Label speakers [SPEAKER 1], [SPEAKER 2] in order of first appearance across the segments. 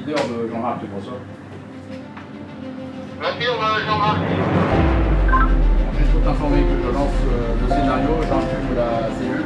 [SPEAKER 1] leader de Jean-Marc, c'est pour ça.
[SPEAKER 2] Jean-Marc.
[SPEAKER 1] Je vais tout informer que je lance le scénario, j'infume la cellule.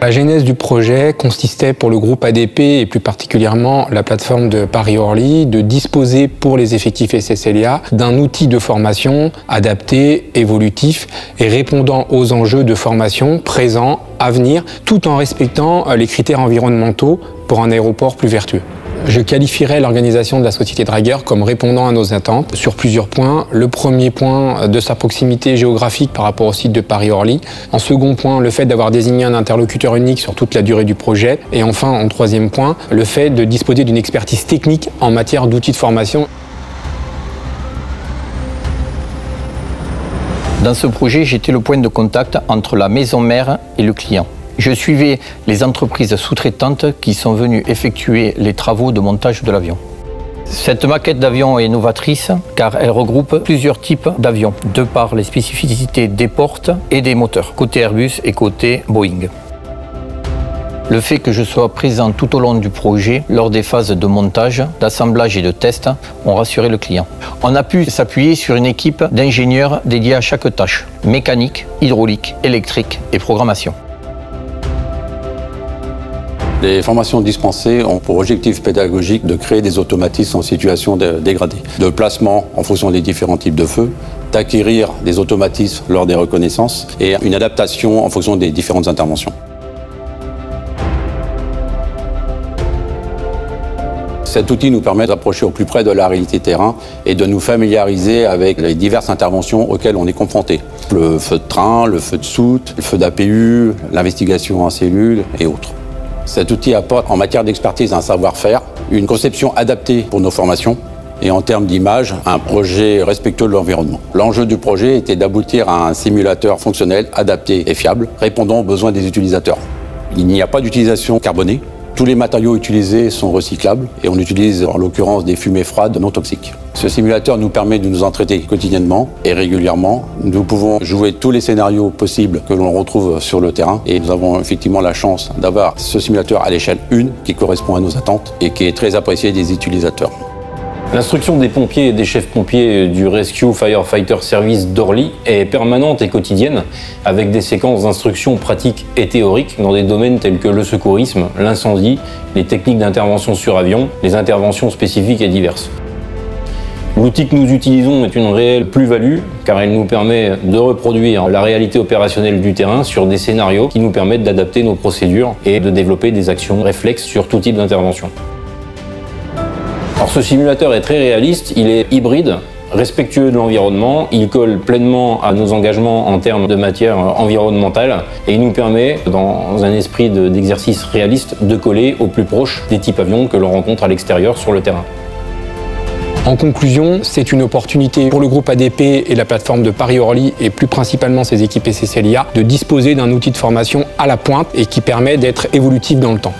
[SPEAKER 3] La genèse du projet consistait pour le groupe ADP et plus particulièrement la plateforme de Paris-Orly de disposer pour les effectifs SSLIA d'un outil de formation adapté, évolutif et répondant aux enjeux de formation présents, à venir, tout en respectant les critères environnementaux pour un aéroport plus vertueux. Je qualifierais l'organisation de la société Dragueur comme répondant à nos attentes sur plusieurs points. Le premier point, de sa proximité géographique par rapport au site de Paris-Orly. En second point, le fait d'avoir désigné un interlocuteur unique sur toute la durée du projet. Et enfin, en troisième point, le fait de disposer d'une expertise technique en matière d'outils de formation.
[SPEAKER 4] Dans ce projet, j'étais le point de contact entre la maison mère et le client. Je suivais les entreprises sous-traitantes qui sont venues effectuer les travaux de montage de l'avion. Cette maquette d'avion est novatrice car elle regroupe plusieurs types d'avions, de par les spécificités des portes et des moteurs, côté Airbus et côté Boeing. Le fait que je sois présent tout au long du projet, lors des phases de montage, d'assemblage et de test, ont rassuré le client. On a pu s'appuyer sur une équipe d'ingénieurs dédiés à chaque tâche, mécanique, hydraulique, électrique et programmation.
[SPEAKER 5] Les formations dispensées ont pour objectif pédagogique de créer des automatismes en situation dégradée, de placement en fonction des différents types de feux, d'acquérir des automatismes lors des reconnaissances et une adaptation en fonction des différentes interventions. Cet outil nous permet d'approcher au plus près de la réalité terrain et de nous familiariser avec les diverses interventions auxquelles on est confronté. Le feu de train, le feu de soute, le feu d'APU, l'investigation en cellule et autres. Cet outil apporte en matière d'expertise un savoir-faire, une conception adaptée pour nos formations et en termes d'image, un projet respectueux de l'environnement. L'enjeu du projet était d'aboutir à un simulateur fonctionnel, adapté et fiable, répondant aux besoins des utilisateurs. Il n'y a pas d'utilisation carbonée. Tous les matériaux utilisés sont recyclables et on utilise en l'occurrence des fumées froides non toxiques. Ce simulateur nous permet de nous entraîner quotidiennement et régulièrement. Nous pouvons jouer tous les scénarios possibles que l'on retrouve sur le terrain et nous avons effectivement la chance d'avoir ce simulateur à l'échelle 1 qui correspond à nos attentes et qui est très apprécié des utilisateurs.
[SPEAKER 6] L'instruction des pompiers et des chefs pompiers du Rescue Firefighter Service d'Orly est permanente et quotidienne, avec des séquences d'instruction pratiques et théoriques dans des domaines tels que le secourisme, l'incendie, les techniques d'intervention sur avion, les interventions spécifiques et diverses. L'outil que nous utilisons est une réelle plus-value car elle nous permet de reproduire la réalité opérationnelle du terrain sur des scénarios qui nous permettent d'adapter nos procédures et de développer des actions réflexes sur tout type d'intervention. Alors ce simulateur est très réaliste, il est hybride, respectueux de l'environnement, il colle pleinement à nos engagements en termes de matière environnementale et il nous permet, dans un esprit d'exercice réaliste, de coller au plus proche des types avions que l'on rencontre à l'extérieur sur le terrain.
[SPEAKER 3] En conclusion, c'est une opportunité pour le groupe ADP et la plateforme de Paris-Orly et plus principalement ses équipes SSLIA de disposer d'un outil de formation à la pointe et qui permet d'être évolutif dans le temps.